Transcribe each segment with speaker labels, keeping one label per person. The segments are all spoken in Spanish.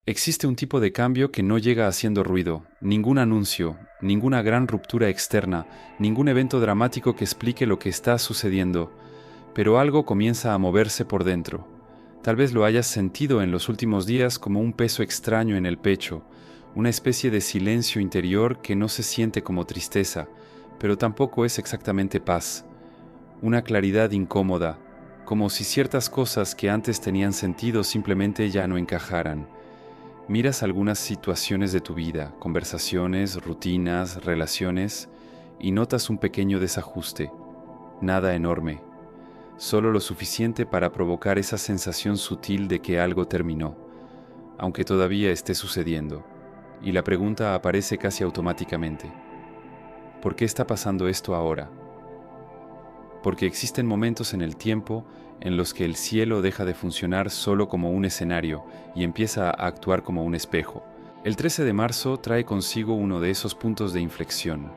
Speaker 1: Existe un tipo de cambio que no llega haciendo ruido, ningún anuncio, ninguna gran ruptura externa, ningún evento dramático que explique lo que está sucediendo, pero algo comienza a moverse por dentro. Tal vez lo hayas sentido en los últimos días como un peso extraño en el pecho, una especie de silencio interior que no se siente como tristeza, pero tampoco es exactamente paz, una claridad incómoda, como si ciertas cosas que antes tenían sentido simplemente ya no encajaran. Miras algunas situaciones de tu vida, conversaciones, rutinas, relaciones, y notas un pequeño desajuste, nada enorme, solo lo suficiente para provocar esa sensación sutil de que algo terminó, aunque todavía esté sucediendo, y la pregunta aparece casi automáticamente: ¿por qué está pasando esto ahora? Porque existen momentos en el tiempo en los que el cielo deja de funcionar solo como un escenario y empieza a actuar como un espejo. El 13 de marzo trae consigo uno de esos puntos de inflexión.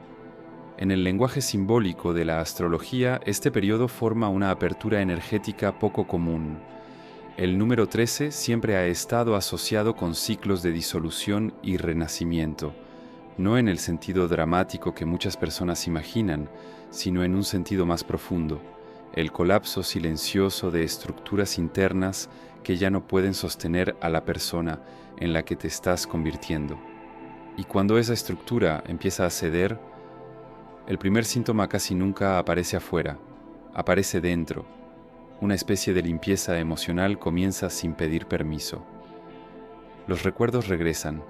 Speaker 1: En el lenguaje simbólico de la astrología, este periodo forma una apertura energética poco común. El número 13 siempre ha estado asociado con ciclos de disolución y renacimiento, no en el sentido dramático que muchas personas imaginan, sino en un sentido más profundo, el colapso silencioso de estructuras internas que ya no pueden sostener a la persona en la que te estás convirtiendo. Y cuando esa estructura empieza a ceder, el primer síntoma casi nunca aparece afuera, aparece dentro. Una especie de limpieza emocional comienza sin pedir permiso. Los recuerdos regresan,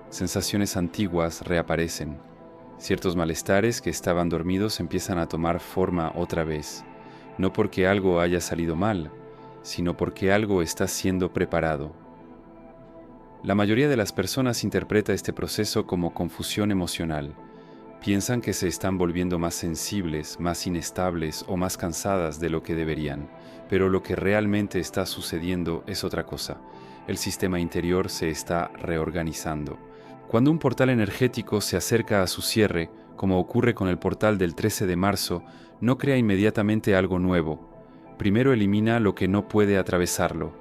Speaker 1: sensaciones antiguas reaparecen, ciertos malestares que estaban dormidos empiezan a tomar forma otra vez, no porque algo haya salido mal, sino porque algo está siendo preparado. La mayoría de las personas interpreta este proceso como confusión emocional. Piensan que se están volviendo más sensibles, más inestables o más cansadas de lo que deberían, pero lo que realmente está sucediendo es otra cosa. El sistema interior se está reorganizando. Cuando un portal energético se acerca a su cierre, como ocurre con el portal del 13 de marzo, no crea inmediatamente algo nuevo. Primero elimina lo que no puede atravesarlo,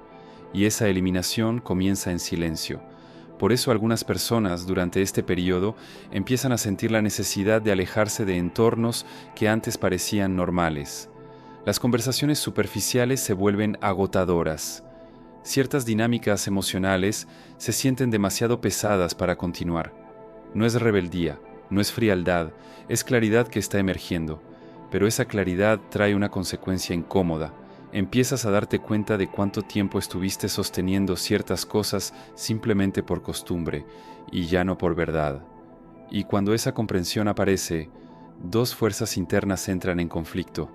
Speaker 1: y esa eliminación comienza en silencio. Por eso algunas personas durante este periodo empiezan a sentir la necesidad de alejarse de entornos que antes parecían normales. Las conversaciones superficiales se vuelven agotadoras. Ciertas dinámicas emocionales se sienten demasiado pesadas para continuar. No es rebeldía, no es frialdad, es claridad que está emergiendo. Pero esa claridad trae una consecuencia incómoda. Empiezas a darte cuenta de cuánto tiempo estuviste sosteniendo ciertas cosas simplemente por costumbre y ya no por verdad. Y cuando esa comprensión aparece, dos fuerzas internas entran en conflicto.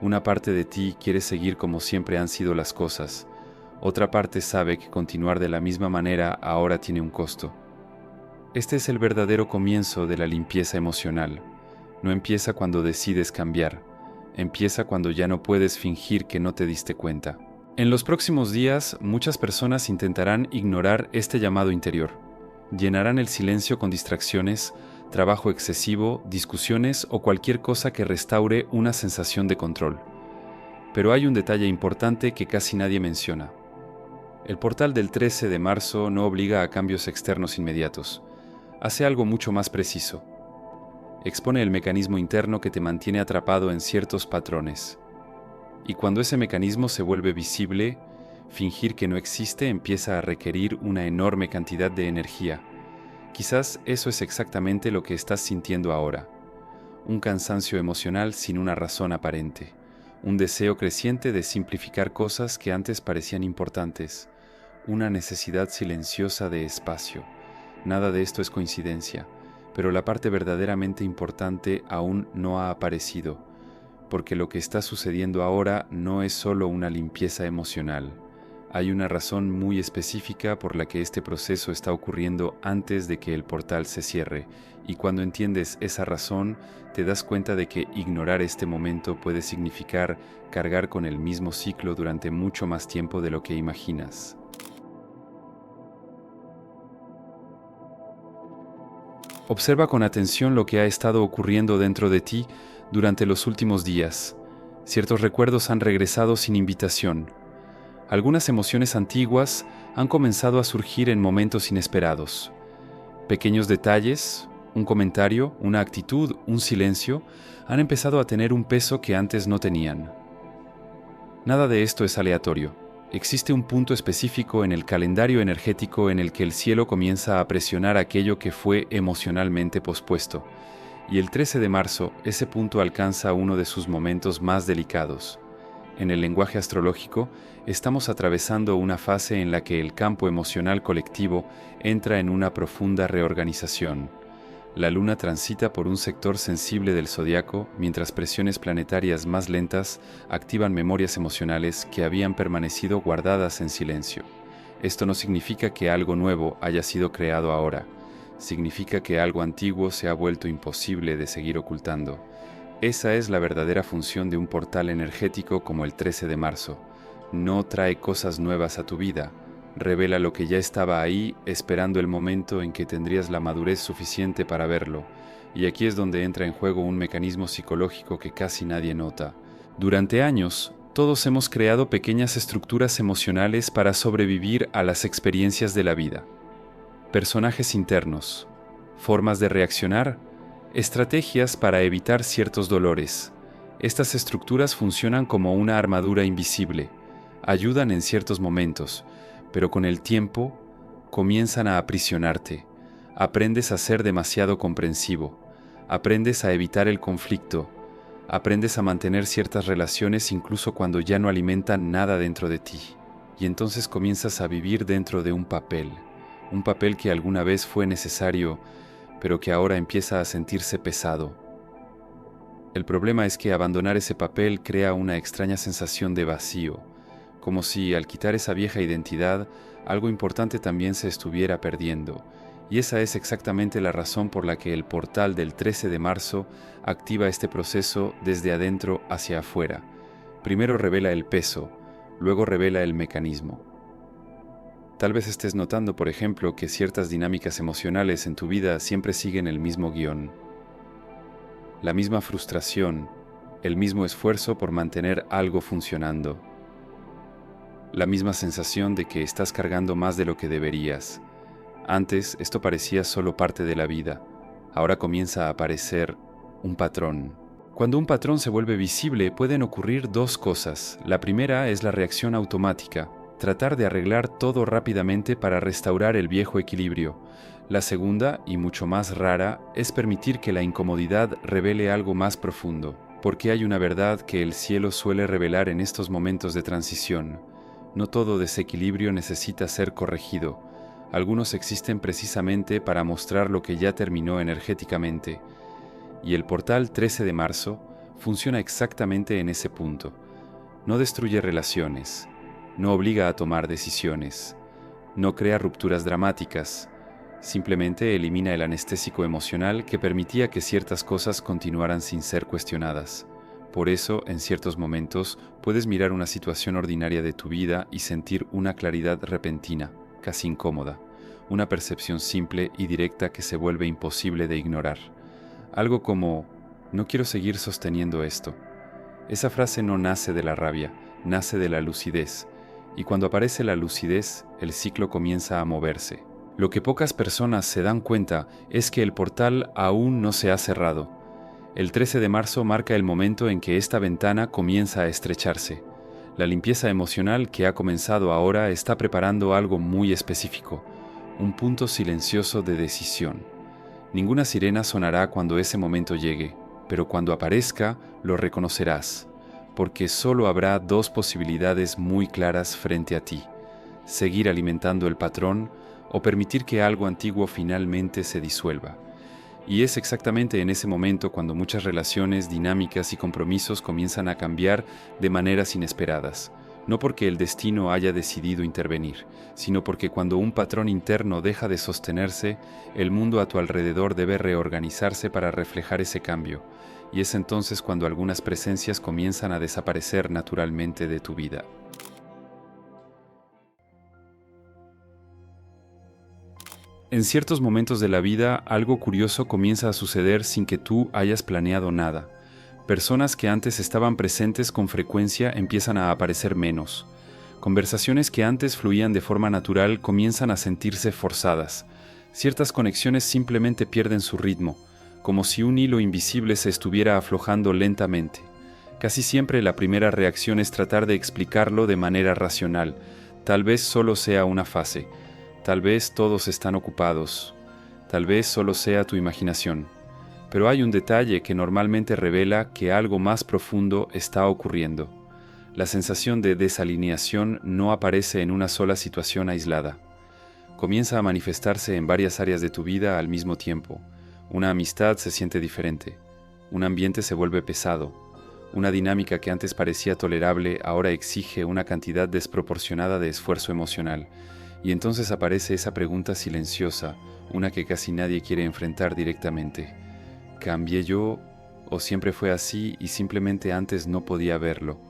Speaker 1: Una parte de ti quiere seguir como siempre han sido las cosas. Otra parte sabe que continuar de la misma manera ahora tiene un costo. Este es el verdadero comienzo de la limpieza emocional. No empieza cuando decides cambiar. Empieza cuando ya no puedes fingir que no te diste cuenta. En los próximos días, muchas personas intentarán ignorar este llamado interior. Llenarán el silencio con distracciones, trabajo excesivo, discusiones o cualquier cosa que restaure una sensación de control. Pero hay un detalle importante que casi nadie menciona. El portal del 13 de marzo no obliga a cambios externos inmediatos. Hace algo mucho más preciso. Expone el mecanismo interno que te mantiene atrapado en ciertos patrones. Y cuando ese mecanismo se vuelve visible, fingir que no existe empieza a requerir una enorme cantidad de energía. Quizás eso es exactamente lo que estás sintiendo ahora. Un cansancio emocional sin una razón aparente. Un deseo creciente de simplificar cosas que antes parecían importantes. Una necesidad silenciosa de espacio. Nada de esto es coincidencia. Pero la parte verdaderamente importante aún no ha aparecido, porque lo que está sucediendo ahora no es solo una limpieza emocional. Hay una razón muy específica por la que este proceso está ocurriendo antes de que el portal se cierre, y cuando entiendes esa razón, te das cuenta de que ignorar este momento puede significar cargar con el mismo ciclo durante mucho más tiempo de lo que imaginas. Observa con atención lo que ha estado ocurriendo dentro de ti durante los últimos días. Ciertos recuerdos han regresado sin invitación. Algunas emociones antiguas han comenzado a surgir en momentos inesperados. Pequeños detalles, un comentario, una actitud, un silencio, han empezado a tener un peso que antes no tenían. Nada de esto es aleatorio. Existe un punto específico en el calendario energético en el que el cielo comienza a presionar aquello que fue emocionalmente pospuesto. Y el 13 de marzo, ese punto alcanza uno de sus momentos más delicados. En el lenguaje astrológico, estamos atravesando una fase en la que el campo emocional colectivo entra en una profunda reorganización. La luna transita por un sector sensible del zodiaco, mientras presiones planetarias más lentas activan memorias emocionales que habían permanecido guardadas en silencio. Esto no significa que algo nuevo haya sido creado ahora. Significa que algo antiguo se ha vuelto imposible de seguir ocultando. Esa es la verdadera función de un portal energético como el 13 de marzo. No trae cosas nuevas a tu vida. Revela lo que ya estaba ahí, esperando el momento en que tendrías la madurez suficiente para verlo. Y aquí es donde entra en juego un mecanismo psicológico que casi nadie nota. Durante años, todos hemos creado pequeñas estructuras emocionales para sobrevivir a las experiencias de la vida. Personajes internos, formas de reaccionar, estrategias para evitar ciertos dolores. Estas estructuras funcionan como una armadura invisible, ayudan en ciertos momentos, pero con el tiempo comienzan a aprisionarte. Aprendes a ser demasiado comprensivo, aprendes a evitar el conflicto, aprendes a mantener ciertas relaciones incluso cuando ya no alimentan nada dentro de ti. Y entonces comienzas a vivir dentro de un papel que alguna vez fue necesario, pero que ahora empieza a sentirse pesado. El problema es que abandonar ese papel crea una extraña sensación de vacío, como si al quitar esa vieja identidad, algo importante también se estuviera perdiendo. Y esa es exactamente la razón por la que el portal del 13 de marzo activa este proceso desde adentro hacia afuera. Primero revela el peso, luego revela el mecanismo. Tal vez estés notando, por ejemplo, que ciertas dinámicas emocionales en tu vida siempre siguen el mismo guión. La misma frustración, el mismo esfuerzo por mantener algo funcionando. La misma sensación de que estás cargando más de lo que deberías. Antes esto parecía solo parte de la vida. Ahora comienza a aparecer un patrón. Cuando un patrón se vuelve visible, pueden ocurrir dos cosas. La primera es la reacción automática, tratar de arreglar todo rápidamente para restaurar el viejo equilibrio. La segunda, y mucho más rara, es permitir que la incomodidad revele algo más profundo, porque hay una verdad que el cielo suele revelar en estos momentos de transición. No todo desequilibrio necesita ser corregido. Algunos existen precisamente para mostrar lo que ya terminó energéticamente. Y el portal 13 de marzo funciona exactamente en ese punto. No destruye relaciones, no obliga a tomar decisiones, no crea rupturas dramáticas, simplemente elimina el anestésico emocional que permitía que ciertas cosas continuaran sin ser cuestionadas. Por eso, en ciertos momentos, puedes mirar una situación ordinaria de tu vida y sentir una claridad repentina, casi incómoda, una percepción simple y directa que se vuelve imposible de ignorar. Algo como, no quiero seguir sosteniendo esto. Esa frase no nace de la rabia, nace de la lucidez, y cuando aparece la lucidez, el ciclo comienza a moverse. Lo que pocas personas se dan cuenta es que el portal aún no se ha cerrado. El 13 de marzo marca el momento en que esta ventana comienza a estrecharse. La limpieza emocional que ha comenzado ahora está preparando algo muy específico, un punto silencioso de decisión. Ninguna sirena sonará cuando ese momento llegue, pero cuando aparezca lo reconocerás, porque solo habrá dos posibilidades muy claras frente a ti: seguir alimentando el patrón o permitir que algo antiguo finalmente se disuelva. Y es exactamente en ese momento cuando muchas relaciones, dinámicas y compromisos comienzan a cambiar de maneras inesperadas. No porque el destino haya decidido intervenir, sino porque cuando un patrón interno deja de sostenerse, el mundo a tu alrededor debe reorganizarse para reflejar ese cambio. Y es entonces cuando algunas presencias comienzan a desaparecer naturalmente de tu vida. En ciertos momentos de la vida, algo curioso comienza a suceder sin que tú hayas planeado nada. Personas que antes estaban presentes con frecuencia empiezan a aparecer menos. Conversaciones que antes fluían de forma natural comienzan a sentirse forzadas. Ciertas conexiones simplemente pierden su ritmo, como si un hilo invisible se estuviera aflojando lentamente. Casi siempre la primera reacción es tratar de explicarlo de manera racional. Tal vez solo sea una fase. Tal vez todos están ocupados. Tal vez solo sea tu imaginación. Pero hay un detalle que normalmente revela que algo más profundo está ocurriendo. La sensación de desalineación no aparece en una sola situación aislada. Comienza a manifestarse en varias áreas de tu vida al mismo tiempo. Una amistad se siente diferente. Un ambiente se vuelve pesado. Una dinámica que antes parecía tolerable ahora exige una cantidad desproporcionada de esfuerzo emocional. Y entonces aparece esa pregunta silenciosa, una que casi nadie quiere enfrentar directamente. ¿Cambié yo o siempre fue así y simplemente antes no podía verlo?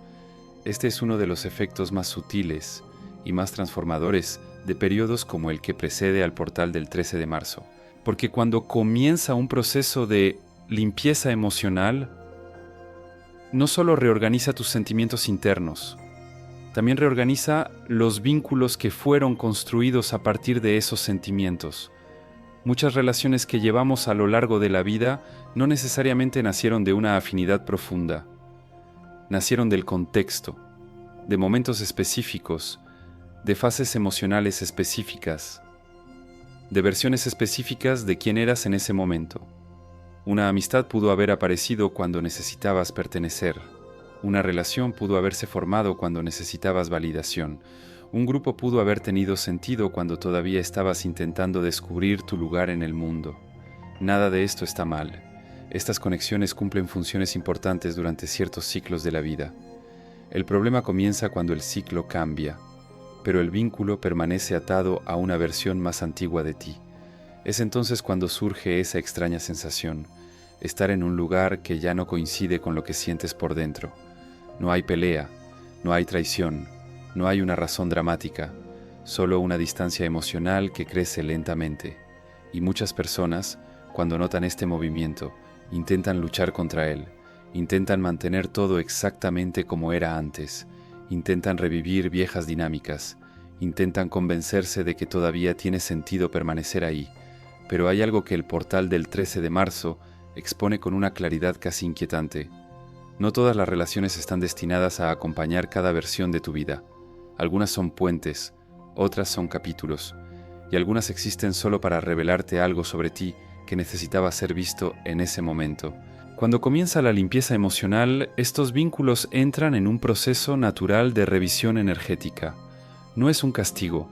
Speaker 1: Este es uno de los efectos más sutiles y más transformadores de periodos como el que precede al portal del 13 de marzo. Porque cuando comienza un proceso de limpieza emocional, no solo reorganiza tus sentimientos internos, también reorganiza los vínculos que fueron construidos a partir de esos sentimientos. Muchas relaciones que llevamos a lo largo de la vida no necesariamente nacieron de una afinidad profunda. Nacieron del contexto, de momentos específicos, de fases emocionales específicas, de versiones específicas de quién eras en ese momento. Una amistad pudo haber aparecido cuando necesitabas pertenecer. Una relación pudo haberse formado cuando necesitabas validación. Un grupo pudo haber tenido sentido cuando todavía estabas intentando descubrir tu lugar en el mundo. Nada de esto está mal. Estas conexiones cumplen funciones importantes durante ciertos ciclos de la vida. El problema comienza cuando el ciclo cambia, pero el vínculo permanece atado a una versión más antigua de ti. Es entonces cuando surge esa extraña sensación, estar en un lugar que ya no coincide con lo que sientes por dentro. No hay pelea, no hay traición, no hay una razón dramática, solo una distancia emocional que crece lentamente. Y muchas personas, cuando notan este movimiento, intentan luchar contra él, intentan mantener todo exactamente como era antes, intentan revivir viejas dinámicas, intentan convencerse de que todavía tiene sentido permanecer ahí, pero hay algo que el portal del 13 de marzo expone con una claridad casi inquietante. No todas las relaciones están destinadas a acompañar cada versión de tu vida. Algunas son puentes, otras son capítulos, y algunas existen solo para revelarte algo sobre ti que necesitaba ser visto en ese momento. Cuando comienza la limpieza emocional, estos vínculos entran en un proceso natural de revisión energética. No es un castigo,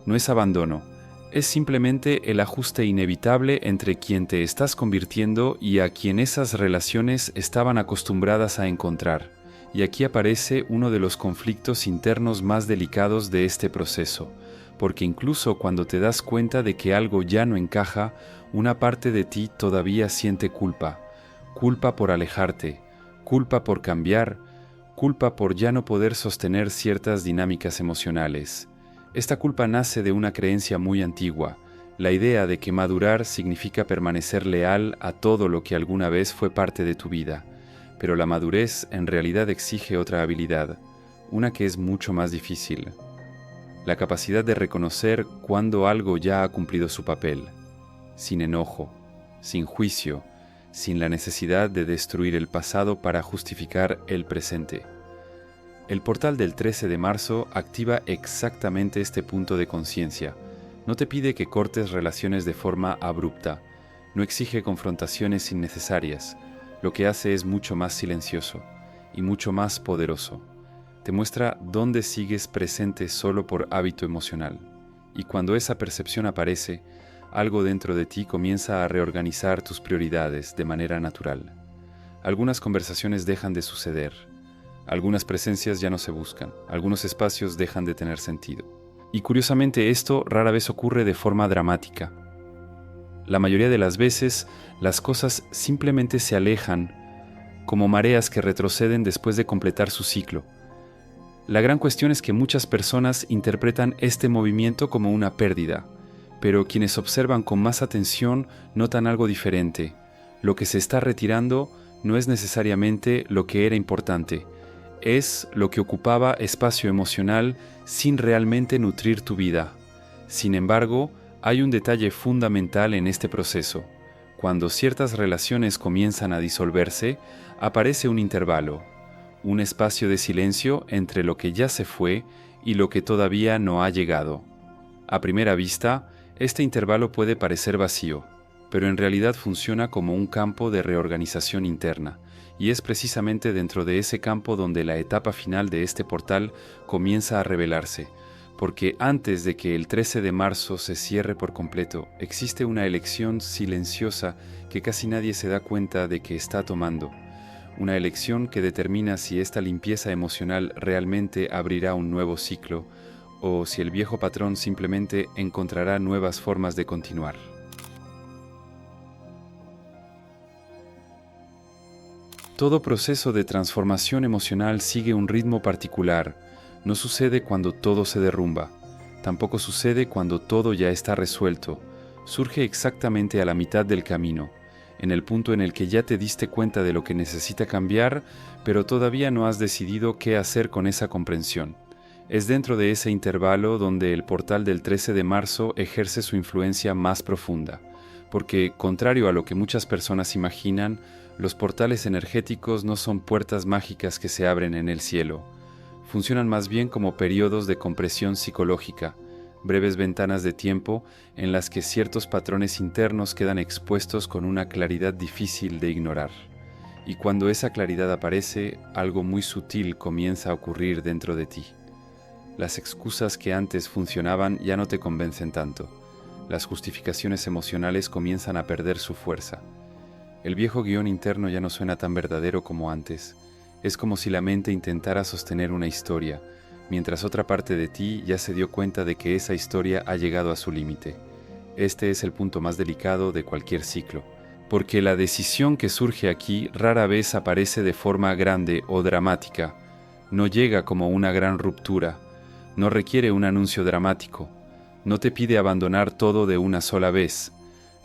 Speaker 1: no es abandono, es simplemente el ajuste inevitable entre quien te estás convirtiendo y a quien esas relaciones estaban acostumbradas a encontrar. Y aquí aparece uno de los conflictos internos más delicados de este proceso, porque incluso cuando te das cuenta de que algo ya no encaja, una parte de ti todavía siente culpa. Culpa por alejarte, culpa por cambiar, culpa por ya no poder sostener ciertas dinámicas emocionales. Esta culpa nace de una creencia muy antigua, la idea de que madurar significa permanecer leal a todo lo que alguna vez fue parte de tu vida. Pero la madurez en realidad exige otra habilidad, una que es mucho más difícil. La capacidad de reconocer cuando algo ya ha cumplido su papel, sin enojo, sin juicio, sin la necesidad de destruir el pasado para justificar el presente. El portal del 13 de marzo activa exactamente este punto de conciencia. No te pide que cortes relaciones de forma abrupta, no exige confrontaciones innecesarias. Lo que hace es mucho más silencioso y mucho más poderoso. Te muestra dónde sigues presente solo por hábito emocional. Y cuando esa percepción aparece, algo dentro de ti comienza a reorganizar tus prioridades de manera natural. Algunas conversaciones dejan de suceder, algunas presencias ya no se buscan, algunos espacios dejan de tener sentido. Y curiosamente esto rara vez ocurre de forma dramática. La mayoría de las veces, las cosas simplemente se alejan, como mareas que retroceden después de completar su ciclo. La gran cuestión es que muchas personas interpretan este movimiento como una pérdida, pero quienes observan con más atención notan algo diferente. Lo que se está retirando no es necesariamente lo que era importante, Es lo que ocupaba espacio emocional sin realmente nutrir tu vida. Sin embargo, hay un detalle fundamental en este proceso. Cuando ciertas relaciones comienzan a disolverse, aparece un intervalo, un espacio de silencio entre lo que ya se fue y lo que todavía no ha llegado. A primera vista, este intervalo puede parecer vacío, pero en realidad funciona como un campo de reorganización interna, y es precisamente dentro de ese campo donde la etapa final de este portal comienza a revelarse, porque antes de que el 13 de marzo se cierre por completo, existe una elección silenciosa que casi nadie se da cuenta de que está tomando. Una elección que determina si esta limpieza emocional realmente abrirá un nuevo ciclo o si el viejo patrón simplemente encontrará nuevas formas de continuar. Todo proceso de transformación emocional sigue un ritmo particular. No sucede cuando todo se derrumba. Tampoco sucede cuando todo ya está resuelto. Surge exactamente a la mitad del camino, en el punto en el que ya te diste cuenta de lo que necesita cambiar, pero todavía no has decidido qué hacer con esa comprensión. Es dentro de ese intervalo donde el portal del 13 de marzo ejerce su influencia más profunda, porque, contrario a lo que muchas personas imaginan, los portales energéticos no son puertas mágicas que se abren en el cielo. Funcionan más bien como periodos de compresión psicológica, breves ventanas de tiempo en las que ciertos patrones internos quedan expuestos con una claridad difícil de ignorar. Y cuando esa claridad aparece, algo muy sutil comienza a ocurrir dentro de ti. Las excusas que antes funcionaban ya no te convencen tanto. Las justificaciones emocionales comienzan a perder su fuerza. El viejo guión interno ya no suena tan verdadero como antes. Es como si la mente intentara sostener una historia, mientras otra parte de ti ya se dio cuenta de que esa historia ha llegado a su límite. Este es el punto más delicado de cualquier ciclo, porque la decisión que surge aquí rara vez aparece de forma grande o dramática. No llega como una gran ruptura, no requiere un anuncio dramático, no te pide abandonar todo de una sola vez.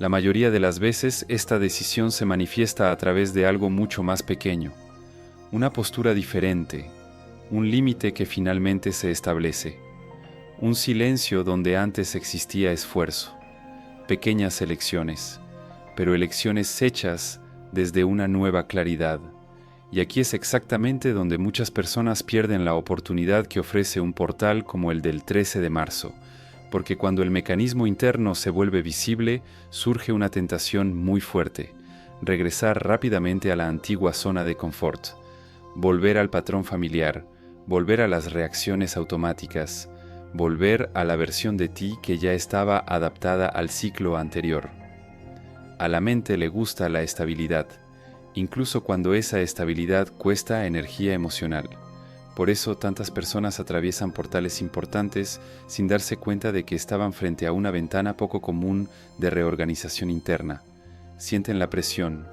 Speaker 1: La mayoría de las veces esta decisión se manifiesta a través de algo mucho más pequeño, una postura diferente, un límite que finalmente se establece, un silencio donde antes existía esfuerzo, pequeñas elecciones, pero elecciones hechas desde una nueva claridad. Y aquí es exactamente donde muchas personas pierden la oportunidad que ofrece un portal como el del 13 de marzo, porque cuando el mecanismo interno se vuelve visible, surge una tentación muy fuerte: regresar rápidamente a la antigua zona de confort, volver al patrón familiar, volver a las reacciones automáticas, volver a la versión de ti que ya estaba adaptada al ciclo anterior. A la mente le gusta la estabilidad, incluso cuando esa estabilidad cuesta energía emocional. Por eso tantas personas atraviesan portales importantes sin darse cuenta de que estaban frente a una ventana poco común de reorganización interna. Sienten la presión,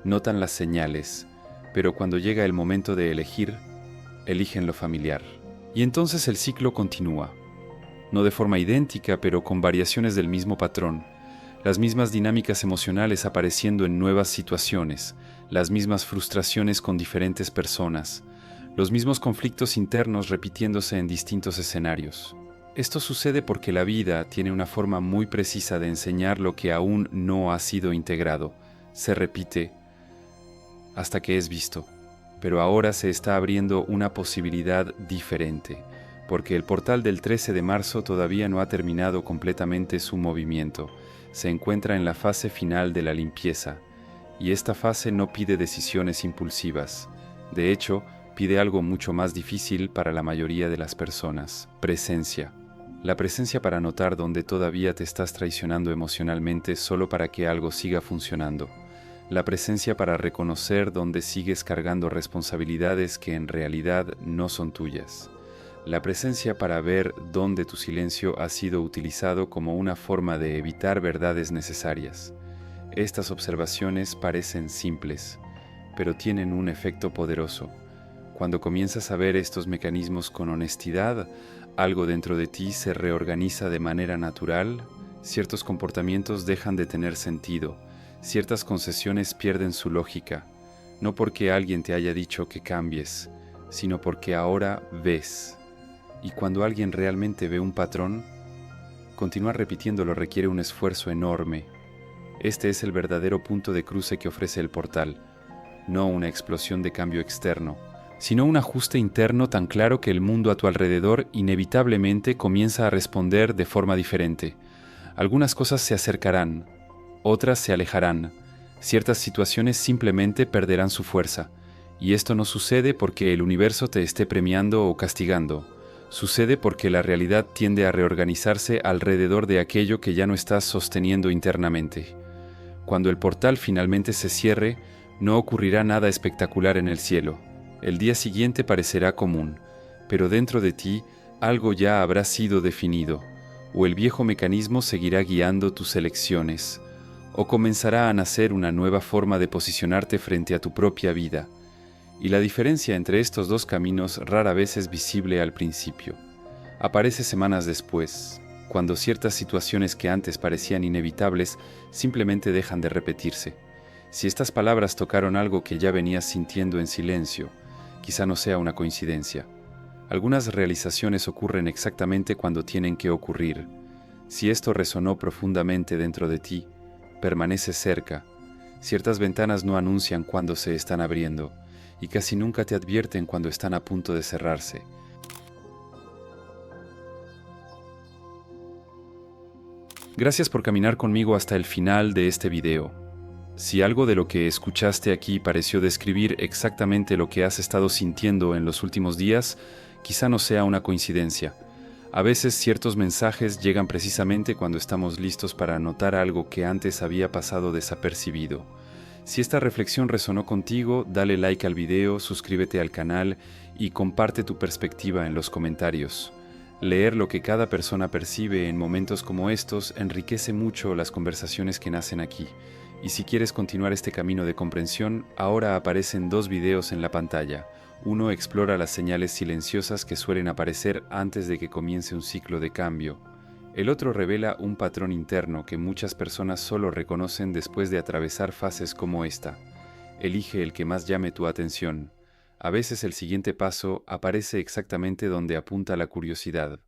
Speaker 1: notan las señales, pero cuando llega el momento de elegir, eligen lo familiar. Y entonces el ciclo continúa, no de forma idéntica, pero con variaciones del mismo patrón, las mismas dinámicas emocionales apareciendo en nuevas situaciones, las mismas frustraciones con diferentes personas, los mismos conflictos internos repitiéndose en distintos escenarios. Esto sucede porque la vida tiene una forma muy precisa de enseñar lo que aún no ha sido integrado. Se repite hasta que es visto, pero ahora se está abriendo una posibilidad diferente, porque el portal del 13 de marzo todavía no ha terminado completamente su movimiento. Se encuentra en la fase final de la limpieza, y esta fase no pide decisiones impulsivas. De hecho, pide algo mucho más difícil para la mayoría de las personas: presencia. La presencia para notar dónde todavía te estás traicionando emocionalmente solo para que algo siga funcionando. La presencia para reconocer dónde sigues cargando responsabilidades que en realidad no son tuyas. La presencia para ver dónde tu silencio ha sido utilizado como una forma de evitar verdades necesarias. Estas observaciones parecen simples, pero tienen un efecto poderoso. Cuando comienzas a ver estos mecanismos con honestidad, algo dentro de ti se reorganiza de manera natural, ciertos comportamientos dejan de tener sentido, ciertas concesiones pierden su lógica, no porque alguien te haya dicho que cambies, sino porque ahora ves. Y cuando alguien realmente ve un patrón, continuar repitiéndolo requiere un esfuerzo enorme. Este es el verdadero punto de cruce que ofrece el portal, no una explosión de cambio externo, sino un ajuste interno tan claro que el mundo a tu alrededor inevitablemente comienza a responder de forma diferente. Algunas cosas se acercarán, otras se alejarán, ciertas situaciones simplemente perderán su fuerza, y esto no sucede porque el universo te esté premiando o castigando. Sucede porque la realidad tiende a reorganizarse alrededor de aquello que ya no estás sosteniendo internamente. Cuando el portal finalmente se cierre, no ocurrirá nada espectacular en el cielo. El día siguiente parecerá común, pero dentro de ti algo ya habrá sido definido, o el viejo mecanismo seguirá guiando tus elecciones, o comenzará a nacer una nueva forma de posicionarte frente a tu propia vida. Y la diferencia entre estos dos caminos rara vez es visible al principio. Aparece semanas después, cuando ciertas situaciones que antes parecían inevitables simplemente dejan de repetirse. Si estas palabras tocaron algo que ya venías sintiendo en silencio, quizá no sea una coincidencia. Algunas realizaciones ocurren exactamente cuando tienen que ocurrir. Si esto resonó profundamente dentro de ti, permanece cerca. Ciertas ventanas no anuncian cuándo se están abriendo, y casi nunca te advierten cuando están a punto de cerrarse. Gracias por caminar conmigo hasta el final de este video. Si algo de lo que escuchaste aquí pareció describir exactamente lo que has estado sintiendo en los últimos días, quizá no sea una coincidencia. A veces ciertos mensajes llegan precisamente cuando estamos listos para notar algo que antes había pasado desapercibido. Si esta reflexión resonó contigo, dale like al video, suscríbete al canal y comparte tu perspectiva en los comentarios. Leer lo que cada persona percibe en momentos como estos enriquece mucho las conversaciones que nacen aquí. Y si quieres continuar este camino de comprensión, ahora aparecen 2 videos en la pantalla. Uno explora las señales silenciosas que suelen aparecer antes de que comience un ciclo de cambio. El otro revela un patrón interno que muchas personas solo reconocen después de atravesar fases como esta. Elige el que más llame tu atención. A veces el siguiente paso aparece exactamente donde apunta la curiosidad.